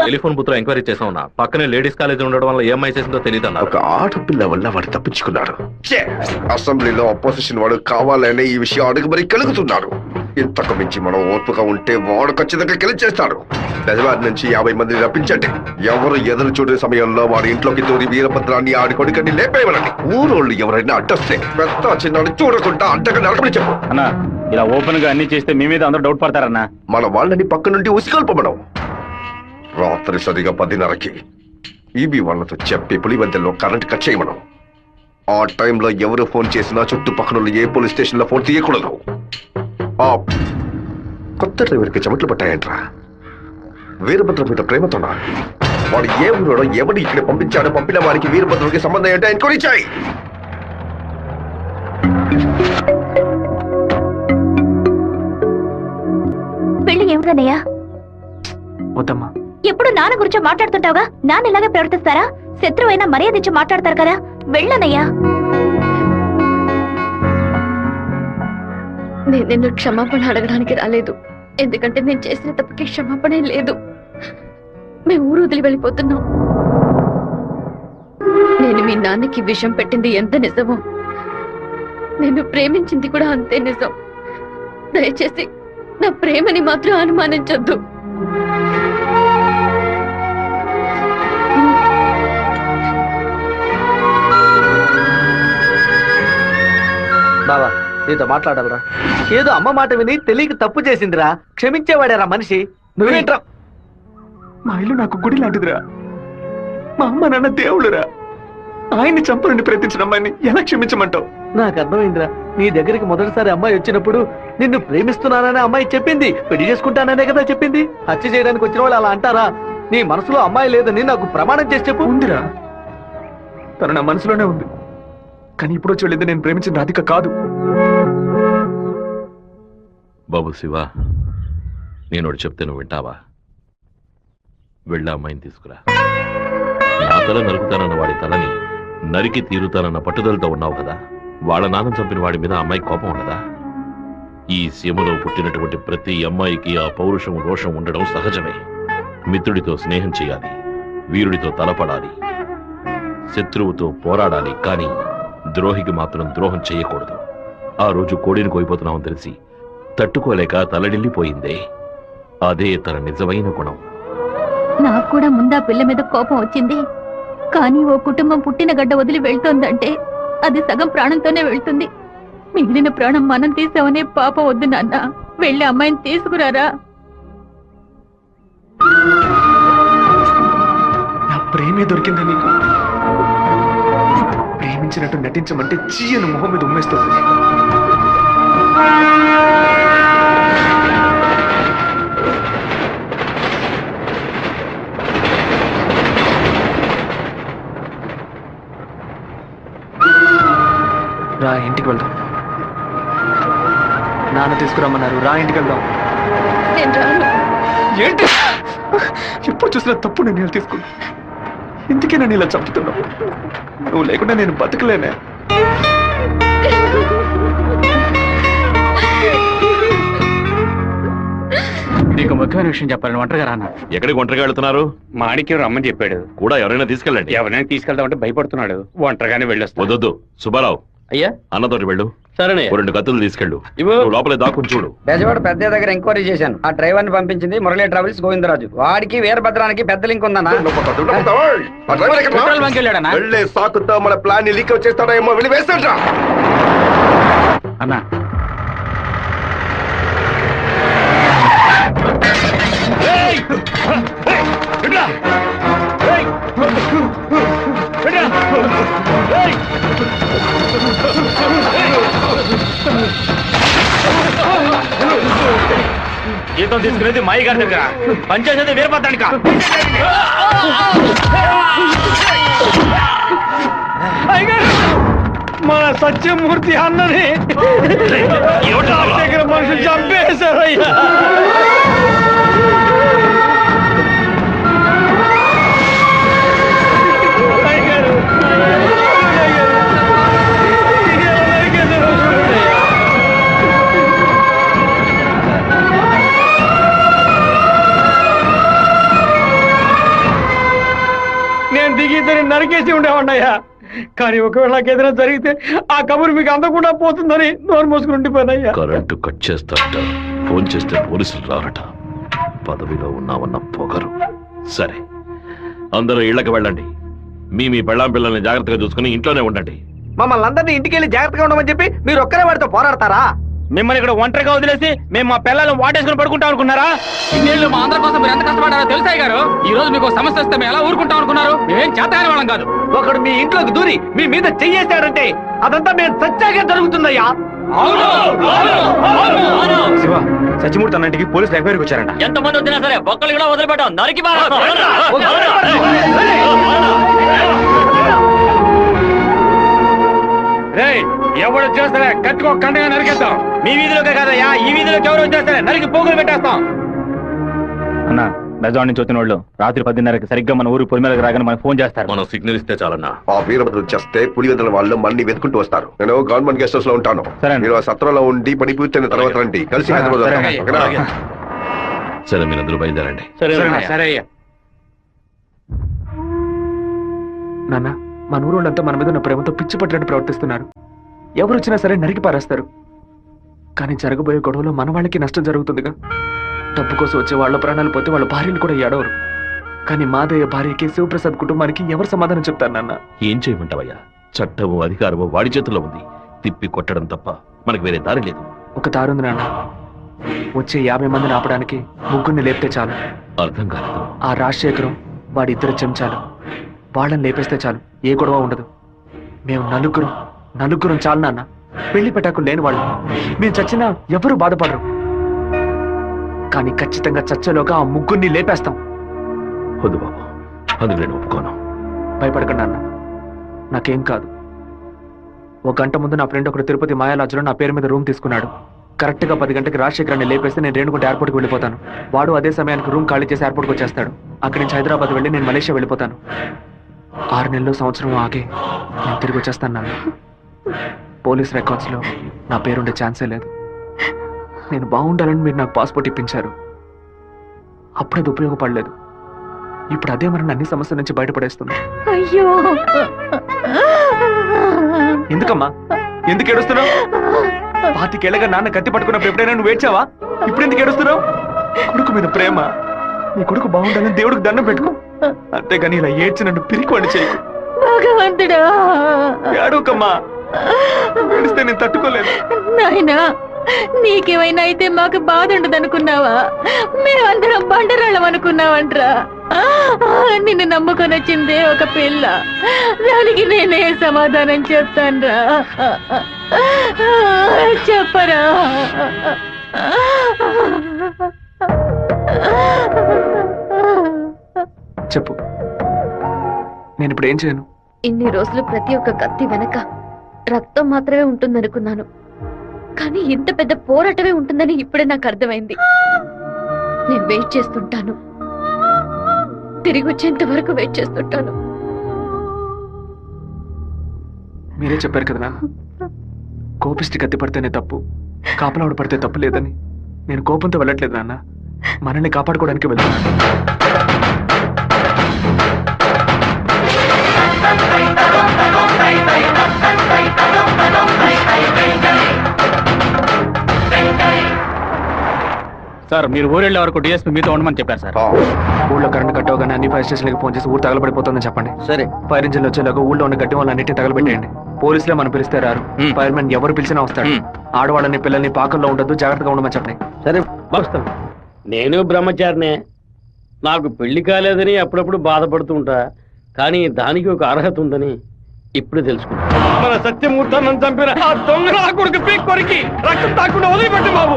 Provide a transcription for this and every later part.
Telephone booth లో enquiry చేసా ఉన్నా. పక్కనే లేడీస్ కాలేజ్ ఉండడం వల్ల ఏమై చేసిందో తెలియదు అన్నారు. ఒక ఆడపిల్ల వల్ల వాడు తప్పించుకున్నాడు. అసెంబ్లీలో అపోజిషన్ వాడు కావాలనే ఈ విషయం అడుగు మరి కలుగుతున్నారు. ఇంతకు మించి మనం ఓర్పుగా ఉంటే వాడు ఖచ్చితంగా గెలిచేస్తాడు. బెజవారి నుంచి 50 మందిని రప్పించండి. ఎవరు ఎదురు చూడే సమయంలో వాడి ఇంట్లోకి దూరి వీరభద్రాన్ని ఆడి కొడుకని లేపేయమనండి. ఊరోళ్ళు ఎవరైనా అడ్డొస్తే పెద్ద చిన్నాడు చూడకుండా అడ్డగా నడపని చెప్పు. అన్నా ఇలా ఓపెన్ గా అన్ని చేస్తే మీ మీద అందరూ డౌట్ పడతారన్నా. మన వాళ్ళని పక్క నుండి ఉసిగొల్పమనం. రాత్రి సరిగా 10:30కి ఈబీ వాళ్ళతో చెప్పి పులివెందుల్లో కరెంట్ కట్ చేయమనం. ఆ టైంలో ఎవరు ఫోన్ చేసినా చుట్టుపక్కల ఏ పోలీస్ స్టేషన్ లో ఫోన్ తీయకూడదు. ఆ కొత్త డ్రైవర్కి చెమట్లు పట్టాయంట్రా. వీరభద్ర మీద ప్రేమతోనా? వాడు ఏ ఊరోడో ఎవడు ఇక్కడ పంపించాడో పంపిన వారికి వీరభద్రుడికి సంబంధం ఏంటో ఎంక్వైరీ చేయి. పెళ్లి ఏమిటన్నయ్యా? వద్దమ్మా. ఎప్పుడు నాన్న గురించి మాట్లాడుతుంటావుగా, నాన్న ఇలాగే ప్రవర్తిస్తారా? శత్రువైనా మర్యాద ఇచ్చి మాట్లాడతారు కదా, వెళ్ళనయ్యా. నేను నిన్ను క్షమాపణ అడగడానికి రాలేదు. ఎందుకంటే నేను చేసిన తప్పుకి క్షమాపణ లేదు. మేము ఊరు వదిలి వెళ్ళిపోతున్నాం. నేను మీ నాన్నకి విషం పెట్టింది ఎంత నిజమో, నేను ప్రేమించింది కూడా అంతే నిజం. దయచేసి నా ప్రేమని మాత్రం అనుమానించొద్దు. బావా నీతో మాట్లాడాలరా. ఏదో అమ్మ మాట విని తెలియక తప్పు చేసిందిరా, క్షమించేవాడేరా మనిషి. నువ్వేంట్రా? మా ఇల్లు నాకు గుడి లాంటిదిరా. మా అమ్మ నాన్న దేవుళ్ళురా. ఆయన్ని చంపనుండి ప్రయత్నించిన అమ్మాయిని ఎలా క్షమించమంటావు? నాకు అర్థమైందిరా. నీ దగ్గరికి మొదటిసారి అమ్మాయి వచ్చినప్పుడు నిన్ను ప్రేమిస్తున్నానని అమ్మాయి చెప్పింది, పెళ్లి చేసుకుంటాననే కదా చెప్పింది. హత్య చేయడానికి వచ్చిన వాళ్ళు అలా అంటారా? నీ మనసులో అమ్మాయి లేదని నాకు ప్రమాణం చేసి చెప్పు. ఉందిరా, తను నా మనసులోనే ఉంది. కానీ ఇప్పుడు వచ్చి వెళ్ళింది నేను ప్రేమించిన రాధిక కాదు. బాబు శివ, నేను ఒకటి చెప్తే నువ్వు వింటావా? వెళ్ళి అమ్మాయిని తీసుకురా. నా తల నరుకుతానన్న వాడి తలని నరికి తీరుతానన్న పట్టుదలతో ఉన్నావు కదా. వాళ్ళ నాన్న చంపిన వాడి మీద అమ్మాయి కోపం ఉండదా? ఈ సీమలో పుట్టినటువంటి ప్రతి అమ్మాయికి ఆ పౌరుషం రోషం ఉండడం సహజమే. మిత్రుడితో స్నేహం చేయాలి, వీరుడితో తలపడాలి, శత్రువుతో పోరాడాలి. కానీ ద్రోహికి మాత్రం ద్రోహం చేయకూడదు. ఆ రోజు కోడిని కోయిపోతున్నామని తెలిసి తట్టుకోలేక తలడిల్లిపోయిందే, అదే తన నిజమైన గుణం. నాకు కూడా ముందా పిల్ల మీద కోపం వచ్చింది. కానీ ఓ కుటుంబం పుట్టిన గడ్డ వదిలి వెళ్తోందంటే అది సగం ప్రాణంతోనే వెళ్తుంది. మిగిలిన ప్రాణం మనం తీసామనే పాపం వద్దు నాన్న. వెళ్ళి అమ్మాయిని తీసుకురారా. నా ప్రేమే దొరికిందా నీకు? ప్రేమించినట్టు నటించమంటే చీయను మొహం మీద ఉమ్మేస్తుంది. రా ఇంటికి వెళ్దాం. నాన్న తీసుకురమ్మన్నారు, రా ఇంటికి వెళ్దాం. నేను రాను. ఏంటి ఎప్పుడు చూసినా తప్పు నిర్ణయాలు తీసుకున్నా. ఇందుకే నన్ను ఇలా చంపుతున్నావు. నువ్వు లేకుండా నేను బతకలేనే. నీకు ముఖ్యమైన విషయం చెప్పాలని ఒంటరిగా రానా? ఎక్కడికి ఒంటరిగా వెళ్తున్నారు? మాణిక్యం రమ్మని చెప్పాడు. కూడా ఎవరైనా తీసుకెళ్ళండి. ఎవరైనా తీసుకెళ్దామంటే భయపడుతున్నాడు. ఒంటరిగానే వెళ్ళొస్తా. వద్దొద్దు సుబ్బారావు, అయ్యా అన్నతోటి వెళ్ళు. సరేనే. 2 కత్తులు తీసుకెళ్ళు. నువ్వు లోపలే దాక్కుని చూడు. బెజవాడ పెద్ద దగ్గర ఎంక్వైరీ చేశాను. ఆ డ్రైవర్ ని పంపించింది మురళీ ట్రావెల్స్ గోవిందరాజు. వాడికి వీరభద్రానికి పెద్ద లింక్ ఉందన్నా. వెళ్ళే సాకుతో మన ప్లాన్ ని లీక్ చేస్తాడో ఏమో, వెళ్ళి వేస్తాడ్రా. అన్నా జీతం తీసుకునేది మాయి గారి దగ్గర, పనిచేసేది వీరభద్రానిక. మన సత్యమూర్తి అన్నని దగ్గర మనుషులు చంపేశారయ్యా. దిగి ఇద్దరిని నరికేసి ఉండేవాడినయ్యా. కానీ ఒకవేళ నాకు ఏదైనా జరిగితే ఆ కబురు మీకు అందకుండా పోతుందని నోరు మూసుకుని ఉండిపోయినయ్యా. కరెంటు కట్ చేస్తారట, ఫోన్ చేస్తే పోలీసులు రారట. పదవిలో ఉన్నామన్న పొగరు. సరే, అందరూ ఇళ్లకు వెళ్ళండి. మీ పెళ్ళాం పిల్లల్ని జాగ్రత్తగా చూసుకుని ఇంట్లోనే ఉండండి. మమ్మల్ని అందరినీ ఇంటికి వెళ్ళి జాగ్రత్తగా ఉండమని చెప్పి మీరు ఒక్కరే వాడితో పోరాడతారా? మిమ్మల్ని ఇక్కడ ఒంటరిగా వదిలేసి మేము మా పిల్లలను వాటేసుకుని పడుకుంటాం అనుకున్నారా? ఇన్నేళ్ళు మా అందరి కోసం మీరు ఎంత కష్టపడారో తెలుసాయి గారు. ఈ రోజు మీకు సమస్య వస్తే మేము ఎలా ఊరుకుంటాం అనుకున్నారు? మేమేం చేతగాని వాళ్ళం కాదు. ఒకడు మీ ఇంట్లోకి దూరి మీ మీద చెయ్యేశాడంటే అదంతా మేము సత్యాగా జరుగుతుందయ్యా. శివ, సత్యమూర్తి అన్నింటికి పోలీసులు ఎంక్వైరీకి వచ్చారంట. ఎంతమంది వచ్చినా సరే ఒక్కళ్ళు కూడా వదిలిపెట్టాం. నరికి ఎవరు వచ్చేస్తారే కత్తికో కండగా నరికేస్తాం. మీ వీధిలోకే కాదయ్యా, ఈ వీధిలోకి ఎవరు వచ్చేస్తారే నరికి పోగులు పెట్టేస్తాం. అన్న, బెజవాడ నుంచి వచ్చిన వాళ్ళు రాత్రి 10:30కి సరిగ్గా మన ఊరు పొలిమేరకు రాగానే మనకు ఫోన్ చేస్తారు. మనం సిగ్నల్ ఇస్తే చాలన్నా. ఆ వీరభద్రుడు చేస్తే పులివెందుల వాళ్ళు మన్ని వెతుకుంటూ వస్తారు. నేను గవర్నమెంట్ గెస్ట్ హౌస్ లో ఉంటాను. సరే. మీరు ఆ సత్రంలో ఉండి పని పూర్తయిన తర్వాత రండి, కలిసి హైదరాబాద్ సరే. వద్దాం. ఓకేనా? సరే, మీరందరూ బయలుదేరండి. సరే అయ్యా. నాన్న, మన ఊరోళ్ళంతా మన మీద ఉన్న ప్రేమతో పిచ్చి పట్టినట్టు ప్రవర్తిస్తున్నారు. ఎవరు వచ్చినా సరే నరికి పారేస్తారు. కానీ జరగబోయే గొడవలో మన వాళ్ళకి నష్టం జరుగుతుందిగా. డబ్బు కోసం వచ్చే వాళ్ళ ప్రాణాలు పోతే వాళ్ళ భార్యలు కూడా ఏడవరు. కానీ మాదయ్య భార్యకి శివప్రసాద్ కుటుంబానికి ఎవరు సమాధానం చెప్తారు నాన్న? ఏం చేయమంటావయ్యా? చట్టము అధికారము వాడి చేతుల్లో ఉంది. తిప్పి కొట్టడం తప్ప మనకు వేరే దారి లేదు. ఒక దారుంది నాన్న. వచ్చే 50 మందిని ఆపడానికి ముగ్గురిని లేపితే చాలు. అర్థం కాలేదు. ఆ రాజశేఖరం వాడి 2 చెంచాలు వాళ్ళని లేపేస్తే చాలు, ఏ గొడవ ఉండదు. మేము నలుగురం చాలు నాన్న. పెళ్లి పెట్టాకులు లేని వాళ్ళు. మేము చచ్చినా ఎవరూ బాధపడరు. కానీ ఖచ్చితంగా చచ్చేలోగా ఆ ముగ్గురిని లేపేస్తాం. వద్దు బాబు, అందుకు నేను ఒప్పుకోను. భయపడకండి నాన్న, నాకేం కాదు. 1 గంట ముందు నా ఫ్రెండ్ ఒకడు తిరుపతి మాయాలాజ్లో నా పేరు మీద రూమ్ తీసుకున్నాడు. కరెక్ట్ గా 10 గంటకి రాజశేఖరాన్ని లేపేస్తే నేను రేణుగుంట ఎయిర్పోర్ట్కి వెళ్ళిపోతాను. వాడు అదే సమయానికి రూమ్ ఖాళీ చేసి ఎయిర్పోర్ట్కి వచ్చేస్తాడు. అక్కడి నుంచి హైదరాబాద్ వెళ్ళి నేను మలేషియా వెళ్ళిపోతాను. 6 నెలలు సంవత్సరం ఆగే నేను తిరిగి వచ్చేస్తాను నాన్న. పోలీస్ రికార్డ్స్లో నా పేరుండే ఛాన్సే లేదు. నేను బాగుండాలని మీరు నాకు పాస్పోర్ట్ ఇప్పించారు. అప్పుడు అది ఉపయోగపడలేదు. ఇప్పుడు అదే మరి అన్ని సమస్యల నుంచి బయటపడేస్తుంది. అయ్యో, ఎందుకమ్మా, ఎందుకు ఏడుస్తున్నావు? 25 ఏళ్ళగా నాన్న కత్తి పట్టుకున్నప్పుడు ఎప్పుడైనా నువ్వు ఏడ్చావా? ఇప్పుడు ఎందుకు ఏడుస్తున్నావు? కొడుకు మీద ప్రేమ. నీ కొడుకు బాగుండాలని దేవుడికి దండం పెట్టుకో. అంతేగాని ఇలా ఏడ్చి నన్ను పిరికివాడి చేయకు. భగవంతుడా, ఏడవకమ్మా. ఏడిస్తే నేను తట్టుకోలేదు. నాయనా, నీకేమైనా అయితే మాకు బాధ ఉండదు అనుకున్నావా? మేమందరం బండరాళ్ళం అనుకున్నావంట్రా. నిన్ను నమ్ముకొని వచ్చిందే ఒక పిల్ల. దానికి నేనే సమాధానం చెప్తాన్రా. చెప్పరా? చెప్పు, నేను ఇప్పుడు ఏం చేయను? ఇన్ని రోజులు ప్రతి ఒక్క కత్తి వెనక రక్తం మాత్రమే ఉంటుందనుకున్నాను. కానీ ఇంత పెద్ద పోరాటమే ఉంటుందని ఇప్పుడే నాకు అర్థమైంది. నేను వెయిట్ చేస్తుంటాను, తిరిగి వచ్చేంత వరకు వెయిట్ చేస్తుంటాను. మీరే చెప్పారు కదా నాన్న, కోపిష్టి కత్తి పడితేనే తప్పు, కాపలావిడ పడితే తప్పు లేదని. నేను కోపంతో వెళ్ళట్లేదు నాన్న, మనల్ని కాపాడుకోవడానికి వెళ్తున్నాను. సార్, మీరు ఊరెళ్ళే వరకు డిఎస్పీ మీతో ఉండమని చెప్పారు సార్. ఊళ్ళో కరెంట్ కట్ అవగానే అన్ని ఫైర్ స్టేషన్లకు ఫోన్ చేసి ఊరు తగలబడిపోతుందని చెప్పండి. సరే. ఫైర్ ఇంజిన్ వచ్చేలాగా ఊళ్ళో ఉన్న గట్టి వాళ్ళన్నింటినీ తగలబెట్టేయండి. పోలీసులే మనం పిలిస్తే రారు. ఫైర్ మ్యాన్ ఎవరు పిలిచినా వస్తాడు. ఆడవాళ్ళని పిల్లల్ని పాకల్లో ఉండదు, జాగ్రత్తగా ఉండమని చెప్పండి. సరే. వస్తాను. నేను బ్రహ్మచారినే. నాకు పెళ్లి కాలేదని అప్పుడప్పుడు బాధపడుతూ ఉంటా. కానీ దానికి ఒక అర్హత ఉందని ఇప్పుడు తెలుసుకున్నా. మన సత్యమూర్తాన్ని చంపిన ఆ దొంగ నా కొడుకు పీక్ కొరికి రక్తం తాకుండా వదిలిపెట్టు బాబు.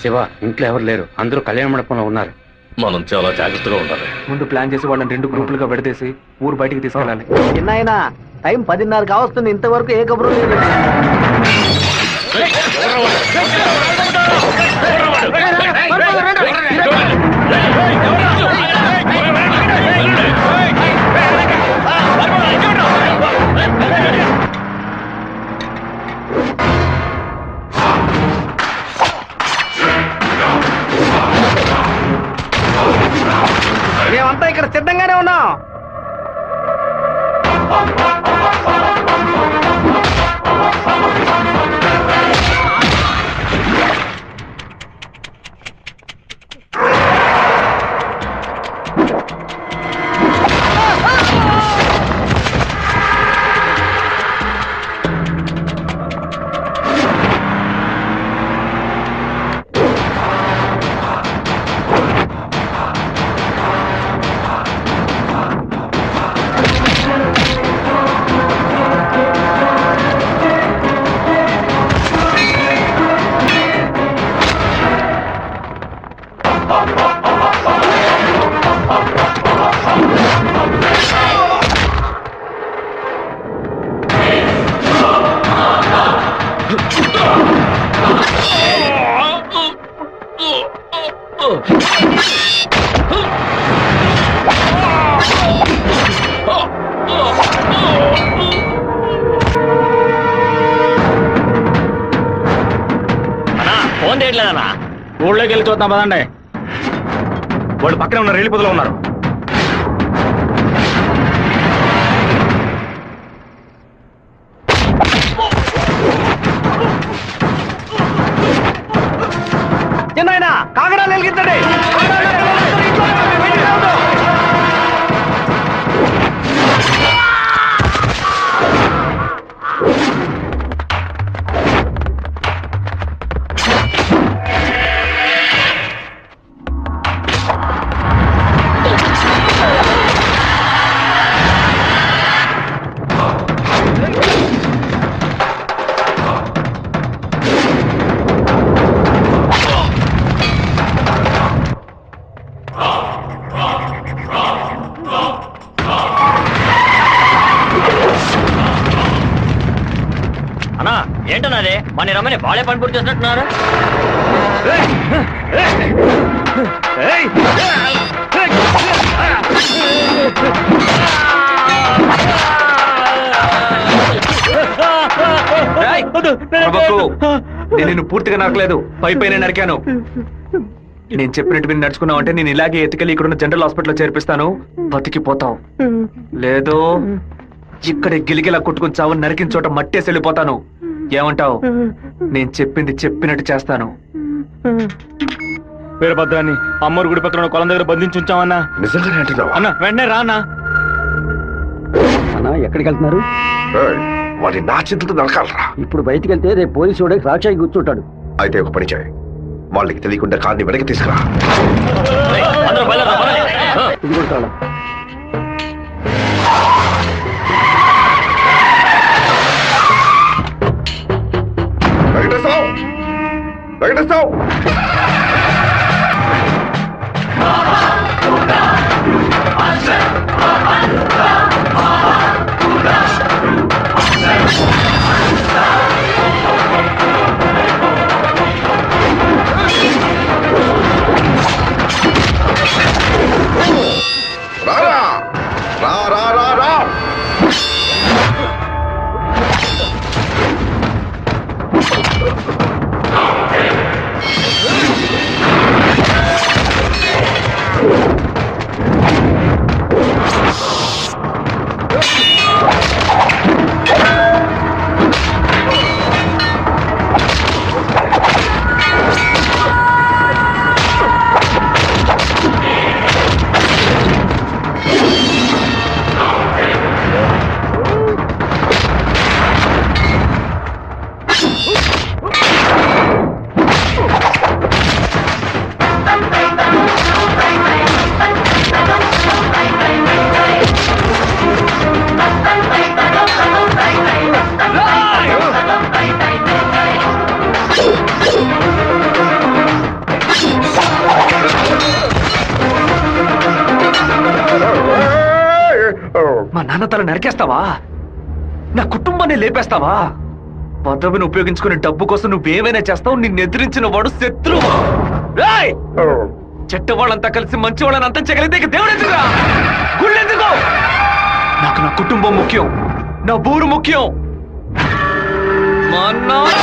శివ, ఇంట్లో ఎవరు లేరు, అందరూ కళ్యాణ మండపంలో ఉన్నారు. మనం చాలా జాగ్రత్తగా ఉండాలి. ముందు ప్లాన్ చేసి వాళ్ళని 2 గ్రూపులుగా విడదీసి ఊరు బయటికి తీసుకెళ్ళాలి. చిన్నాయన, టైం 10:30 కావస్తుంది, ఇంతవరకు ఏ కబురు లేదు. ఫోన్ చేయట్లేదన్నా. ఊళ్ళోకి వెళ్ళి చూద్దాం పదండి. వాళ్ళు పక్కనే ఉన్న రైలు పొదలో ఉన్నారు. చిన్నాయన కాగడాలు వెలిగించండి. అన్నా ఏంటన్నది? మన రమ్మని బాలే పని పూర్తి చేసినట్టున్నారు. నేను నిన్ను పూర్తిగా నరకలేదు, పై పైన నరికాను. నేను చెప్పినట్టు విని నడుచుకున్నావు అంటే నేను ఇలాగే ఎత్తుకెళ్ళి ఇక్కడున్న జనరల్ హాస్పిటల్లో చేర్పిస్తాను, బతికిపోతావు. లేదో ఇక్కడ గిలిగిలా కొట్టుకుని చావు, నరికిన చోట మట్టేసి వెళ్ళిపోతాను. ఏమంటావు? నేను చెప్పింది చెప్పినట్టు చేస్తాను. వీరభద్రాన్ని అమ్మోరు గుడి పక్కన కొలం దగ్గర బంధించి ఉంచామన్నా. నిజంగానే అంటున్నావా? అన్న వెంటనే రా అన్నా. అన్నా ఎక్కడికి వెళ్తున్నారు? ఏయ్, వాడి నా చేతులతో నరకాలరా. ఇప్పుడు బయటికి వెళ్తే రేపు పోలీసు వాడికి రాక్షాయి కూర్చుంటాడు. అయితే ఒక పని చేయి, వాళ్ళకి తెలియకుండా కార్ని వెనక్కి తీసుకురా. ఇది కూడా తాళం. వెంకటేశ్వరరావు, వెంకటేశ్వరరావు, రారా, రా రా రా రా. మా నాన్న తల నరికేస్తావా? నా కుటుంబాన్ని లేపేస్తావా? పదవిని ఉపయోగించుకునే డబ్బు కోసం నువ్వేమైనా చేస్తావు. నిన్ను ఎదిరించిన వాడు శత్రువు. రేయ్! చెట్టు వాళ్ళంతా కలిసి మంచి వాళ్ళని అంతం చేయగలిగితే ఇక దేవుడు ఎందుకురా? గుళ్ళు ఎందుకు? నాకు నా కుటుంబం ముఖ్యం, నా ఊరు ముఖ్యం. మా నాన్న